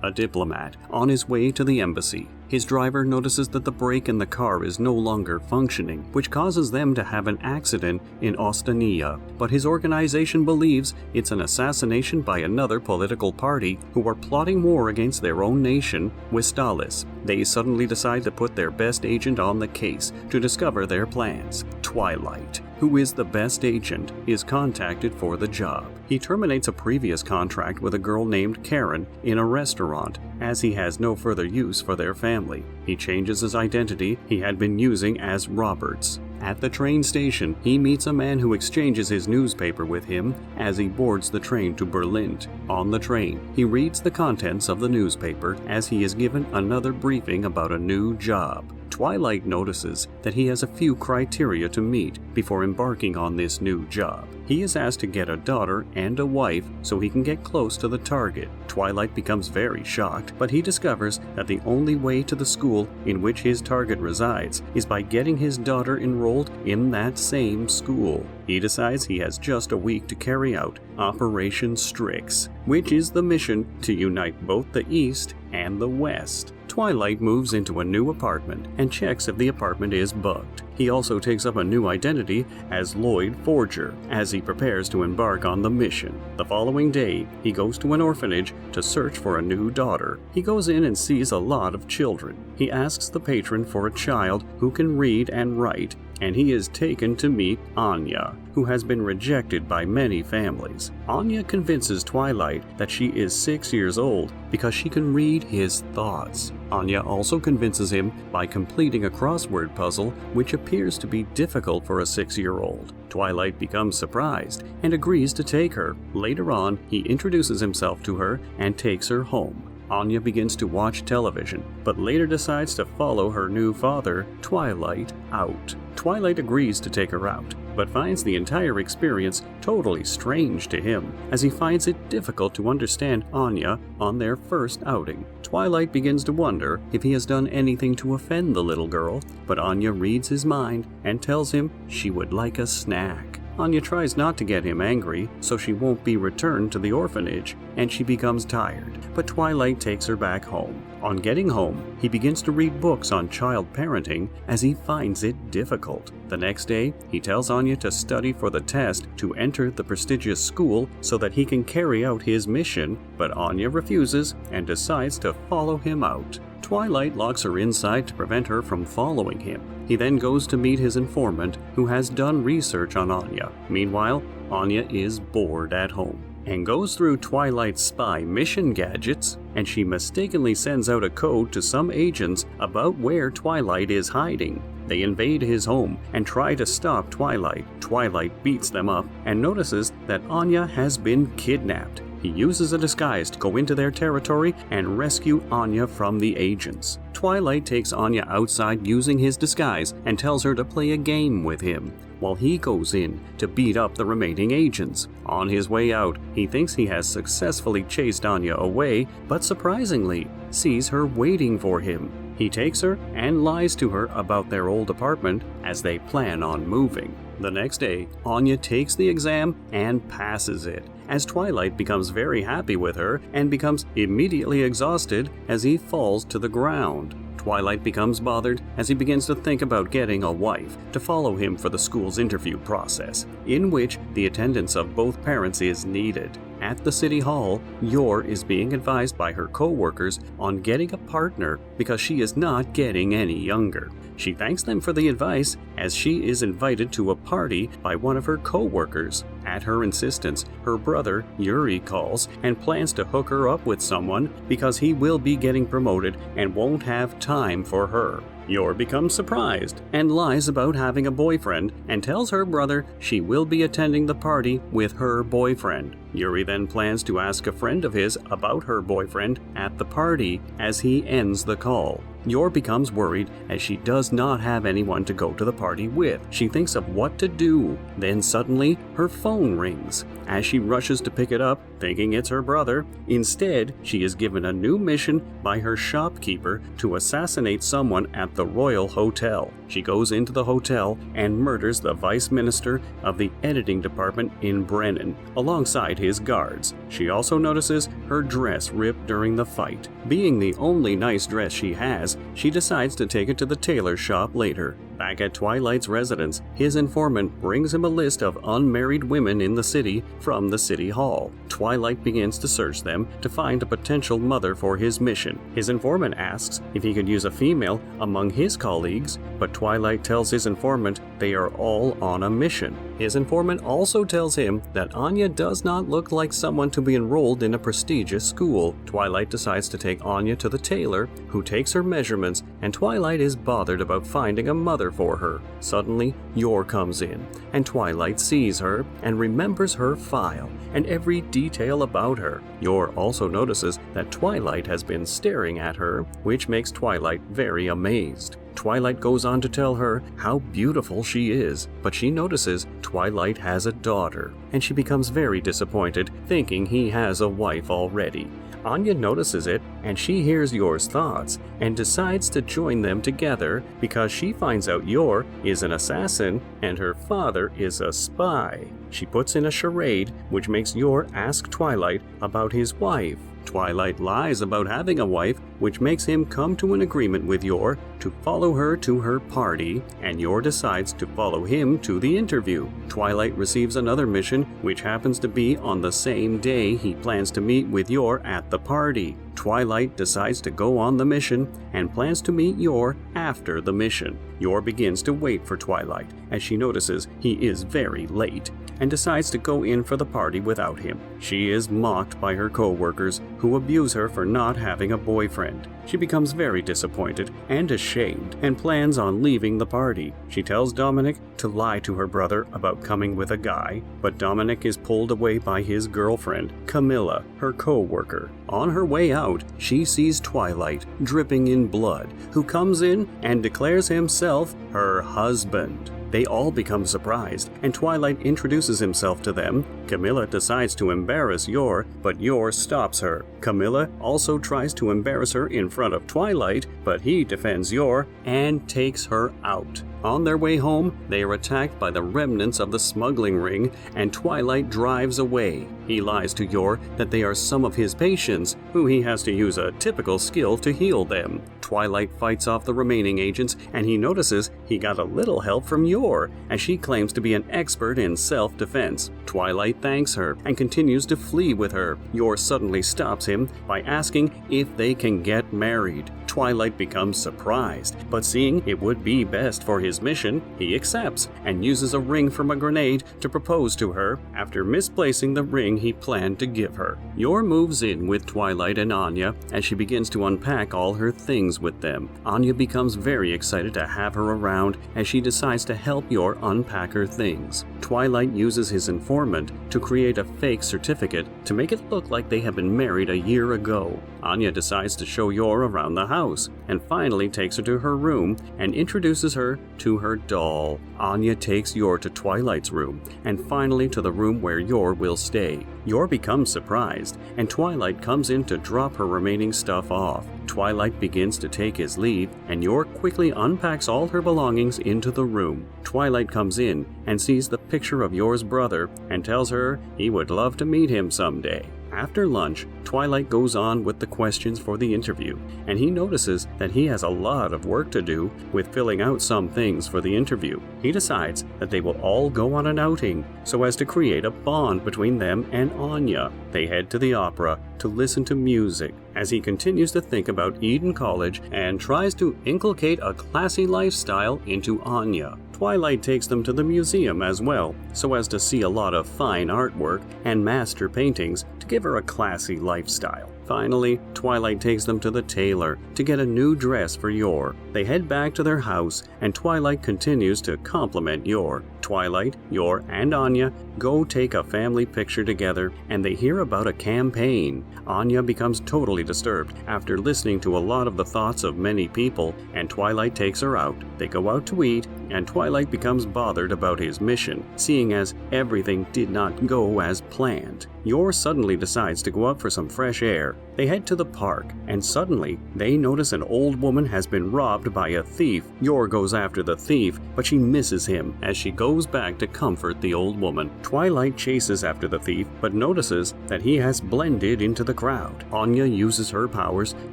A diplomat on his way to the embassy. His driver notices that the brake in the car is no longer functioning, which causes them to have an accident in Ostonia. But his organization believes it's an assassination by another political party who are plotting war against their own nation, Wistalis. They suddenly decide to put their best agent on the case to discover their plans. Twilight, who is the best agent, is contacted for the job. He terminates a previous contract with a girl named Karen in a restaurant, as he has no further use for their family. He changes his identity he had been using as Roberts. At the train station, he meets a man who exchanges his newspaper with him as he boards the train to Berlin. On the train, he reads the contents of the newspaper as he is given another briefing about a new job. Twilight notices that he has a few criteria to meet before embarking on this new job. He is asked to get a daughter and a wife so he can get close to the target. Twilight becomes very shocked, but he discovers that the only way to the school in which his target resides is by getting his daughter enrolled in that same school. He decides he has just a week to carry out Operation Strix, which is the mission to unite both the East and the West. Twilight moves into a new apartment and checks if the apartment is bugged. He also takes up a new identity as Lloyd Forger as he prepares to embark on the mission. The following day, he goes to an orphanage to search for a new daughter. He goes in and sees a lot of children. He asks the patron for a child who can read and write, and he is taken to meet Anya, who has been rejected by many families. Anya convinces Twilight that she is 6 years old because she can read his thoughts. Anya also convinces him by completing a crossword puzzle which appears to be difficult for a 6-year-old. Twilight becomes surprised and agrees to take her. Later on, he introduces himself to her and takes her home. Anya begins to watch television, but later decides to follow her new father, Twilight, out. Twilight agrees to take her out, but finds the entire experience totally strange to him, as he finds it difficult to understand Anya on their first outing. Twilight begins to wonder if he has done anything to offend the little girl, but Anya reads his mind and tells him she would like a snack. Anya tries not to get him angry, so she won't be returned to the orphanage, and she becomes tired, but Twilight takes her back home. On getting home, he begins to read books on child parenting as he finds it difficult. The next day, he tells Anya to study for the test to enter the prestigious school so that he can carry out his mission, but Anya refuses and decides to follow him out. Twilight locks her inside to prevent her from following him. He then goes to meet his informant, who has done research on Anya. Meanwhile, Anya is bored at home and goes through Twilight's spy mission gadgets, and she mistakenly sends out a code to some agents about where Twilight is hiding. They invade his home and try to stop Twilight. Twilight beats them up and notices that Anya has been kidnapped. He uses a disguise to go into their territory and rescue Anya from the agents. Twilight takes Anya outside using his disguise and tells her to play a game with him, while he goes in to beat up the remaining agents. On his way out, he thinks he has successfully chased Anya away, but surprisingly, sees her waiting for him. He takes her and lies to her about their old apartment as they plan on moving. The next day, Anya takes the exam and passes it, as Twilight becomes very happy with her and becomes immediately exhausted as he falls to the ground. Twilight becomes bothered as he begins to think about getting a wife to follow him for the school's interview process, in which the attendance of both parents is needed. At the city hall, Yor is being advised by her co-workers on getting a partner because she is not getting any younger. She thanks them for the advice as she is invited to a party by one of her co-workers. At her insistence, her brother, Yuri, calls and plans to hook her up with someone because he will be getting promoted and won't have time for her. Yor becomes surprised and lies about having a boyfriend and tells her brother she will be attending the party with her boyfriend. Yuri then plans to ask a friend of his about her boyfriend at the party as he ends the call. Yor becomes worried as she does not have anyone to go to the party with. She thinks of what to do. Then suddenly, her phone rings. As she rushes to pick it up, thinking it's her brother, instead, she is given a new mission by her shopkeeper to assassinate someone at the Royal Hotel. She goes into the hotel and murders the vice minister of the editing department in Brennan, alongside his guards. She also notices her dress ripped during the fight. Being the only nice dress she has, she decides to take it to the tailor shop later. Back at Twilight's residence, his informant brings him a list of unmarried women in the city from the city hall. Twilight begins to search them to find a potential mother for his mission. His informant asks if he could use a female among his colleagues, but Twilight tells his informant they are all on a mission. His informant also tells him that Anya does not look like someone to be enrolled in a prestigious school. Twilight decides to take Anya to the tailor, who takes her measurements, and Twilight is bothered about finding a mother for her. Suddenly, Yor comes in, and Twilight sees her and remembers her file and every detail about her. Yor also notices that Twilight has been staring at her, which makes Twilight very amazed. Twilight goes on to tell her how beautiful she is, but she notices Twilight has a daughter, and she becomes very disappointed, thinking he has a wife already. Anya notices it, and she hears Yor's thoughts, and decides to join them together because she finds out Yor is an assassin and her father is a spy. She puts in a charade, which makes Yor ask Twilight about his wife. Twilight lies about having a wife, which makes him come to an agreement with Yor to follow her to her party, and Yor decides to follow him to the interview. Twilight receives another mission, which happens to be on the same day he plans to meet with Yor at the party. Twilight decides to go on the mission and plans to meet Yor after the mission. Yor begins to wait for Twilight as she notices he is very late and decides to go in for the party without him. She is mocked by her co-workers who abuse her for not having a boyfriend. She becomes very disappointed and ashamed and plans on leaving the party. She tells Dominic to lie to her brother about coming with a guy, but Dominic is pulled away by his girlfriend, Camilla, her co-worker. On her way out, she sees Twilight, dripping in blood, who comes in and declares himself her husband. They all become surprised, and Twilight introduces himself to them. Camilla decides to embarrass Yor, but Yor stops her. Camilla also tries to embarrass her in front of Twilight, but he defends Yor and takes her out. On their way home, they are attacked by the remnants of the smuggling ring, and Twilight drives away. He lies to Yor that they are some of his patients, who he has to use a typical skill to heal them. Twilight fights off the remaining agents, and he notices he got a little help from Yor, as she claims to be an expert in self-defense. Twilight thanks her and continues to flee with her. Yor suddenly stops him by asking if they can get married. Twilight becomes surprised, but seeing it would be best for his mission, he accepts and uses a ring from a grenade to propose to her after misplacing the ring he planned to give her. Yor moves in with Twilight and Anya as she begins to unpack all her things with them. Anya becomes very excited to have her around as she decides to help Yor unpack her things. Twilight uses his informant to create a fake certificate to make it look like they have been married a year ago. Anya decides to show Yor around the house and finally takes her to her room and introduces her to her doll. Anya takes Yor to Twilight's room and finally to the room where Yor will stay. Yor becomes surprised and Twilight comes in to drop her remaining stuff off. Twilight begins to take his leave and Yor quickly unpacks all her belongings into the room. Twilight comes in and sees the picture of Yor's brother and tells her he would love to meet him someday. After lunch, Twilight goes on with the questions for the interview, and he notices that he has a lot of work to do with filling out some things for the interview. He decides that they will all go on an outing so as to create a bond between them and Anya. They head to the opera to listen to music as he continues to think about Eden College and tries to inculcate a classy lifestyle into Anya. Twilight takes them to the museum as well, so as to see a lot of fine artwork and master paintings to give her a classy lifestyle. Finally, Twilight takes them to the tailor to get a new dress for Yor. They head back to their house, and Twilight continues to compliment Yor. Twilight, Yor, and Anya go take a family picture together, and they hear about a campaign. Anya becomes totally disturbed after listening to a lot of the thoughts of many people, and Twilight takes her out. They go out to eat, and Twilight becomes bothered about his mission, seeing as everything did not go as planned. Yor suddenly decides to go out for some fresh air. They head to the park, and suddenly they notice an old woman has been robbed by a thief. Yor goes after the thief, but she misses him as she goes back to comfort the old woman. Twilight chases after the thief, but notices that he has blended into the crowd. Anya uses her powers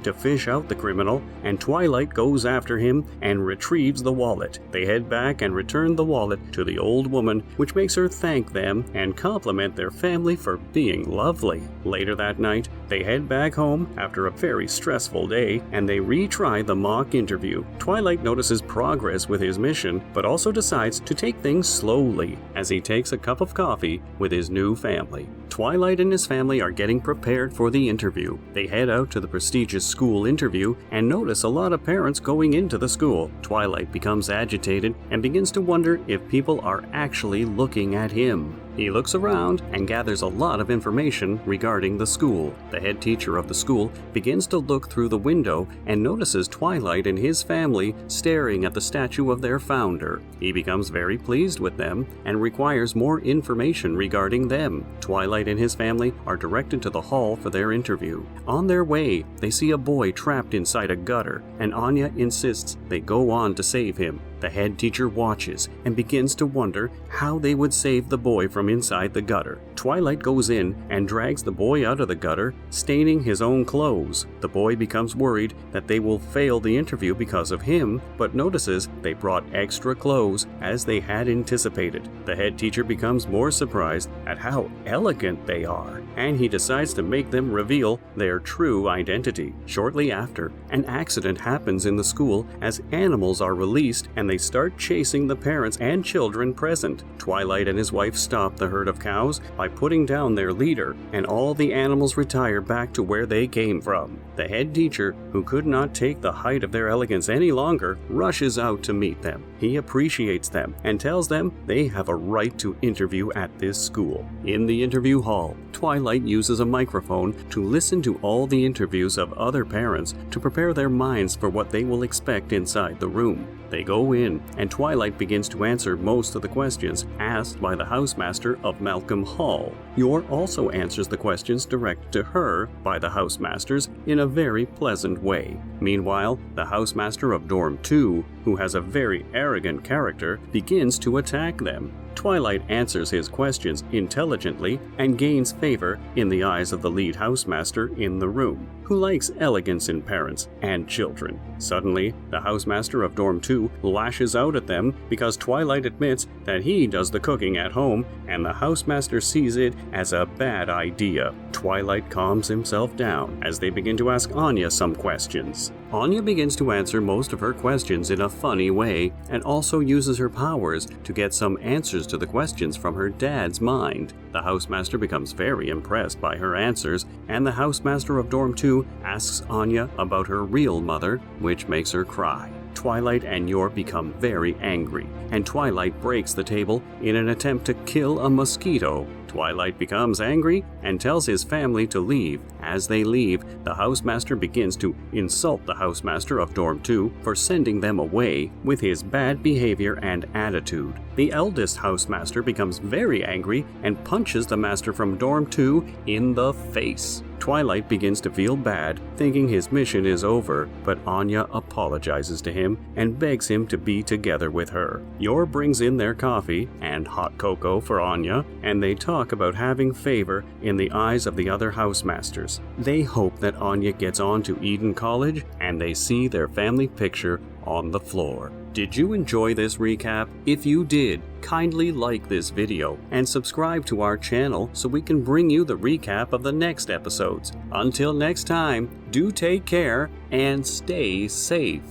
to fish out the criminal, and Twilight goes after him and retrieves the wallet. They head back and return the wallet to the old woman, which makes her thank them and compliment their family for being lovely. Later that night, they head back home after a very stressful day, and they retry the mock interview. Twilight notices progress with his mission, but also decides to take things slowly as he takes a cup of coffee with his new family. Twilight and his family are getting prepared for the interview. They head out to the prestigious school interview and notice a lot of parents going into the school. Twilight becomes agitated and begins to wonder if people are actually looking at him. He looks around and gathers a lot of information regarding the school. The head teacher of the school begins to look through the window and notices Twilight and his family staring at the statue of their founder. He becomes very pleased with them and requires more information regarding them. Twilight and his family are directed to the hall for their interview. On their way, they see a boy trapped inside a gutter, and Anya insists they go on to save him. The head teacher watches and begins to wonder how they would save the boy from inside the gutter. Twilight goes in and drags the boy out of the gutter, staining his own clothes. The boy becomes worried that they will fail the interview because of him, but notices they brought extra clothes as they had anticipated. The head teacher becomes more surprised at how elegant they are, and he decides to make them reveal their true identity. Shortly after, an accident happens in the school as animals are released and they start chasing the parents and children present. Twilight and his wife stop the herd of cows by putting down their leader, and all the animals retire back to where they came from. The head teacher, who could not take the height of their elegance any longer, rushes out to meet them. He appreciates them and tells them they have a right to interview at this school. In the interview hall, Twilight uses a microphone to listen to all the interviews of other parents to prepare their minds for what they will expect inside the room. They go in, and Twilight begins to answer most of the questions asked by the housemaster of Malcolm Hall. Yor also answers the questions directed to her by the housemasters in a very pleasant way. Meanwhile, the housemaster of Dorm 2, who has a very arrogant character, begins to attack them. Twilight answers his questions intelligently and gains favor in the eyes of the lead housemaster in the room, who likes elegance in parents and children. Suddenly, the housemaster of Dorm 2 lashes out at them because Twilight admits that he does the cooking at home, and the housemaster sees it as a bad idea. Twilight calms himself down as they begin to ask Anya some questions. Anya begins to answer most of her questions in a funny way, and also uses her powers to get some answers to the questions from her dad's mind. The housemaster becomes very impressed by her answers, and the housemaster of Dorm 2 asks Anya about her real mother, which makes her cry. Twilight and Yor become very angry, and Twilight breaks the table in an attempt to kill a mosquito. Twilight becomes angry and tells his family to leave. As they leave, the housemaster begins to insult the housemaster of Dorm 2 for sending them away with his bad behavior and attitude. The eldest housemaster becomes very angry and punches the master from Dorm 2 in the face. Twilight begins to feel bad, thinking his mission is over, but Anya apologizes to him and begs him to be together with her. Yor brings in their coffee and hot cocoa for Anya, and they talk about having favor in the eyes of the other housemasters. They hope that Anya gets on to Eden College, and they see their family picture on the floor. Did you enjoy this recap? If you did, kindly like this video and subscribe to our channel so we can bring you the recap of the next episodes. Until next time, do take care and stay safe.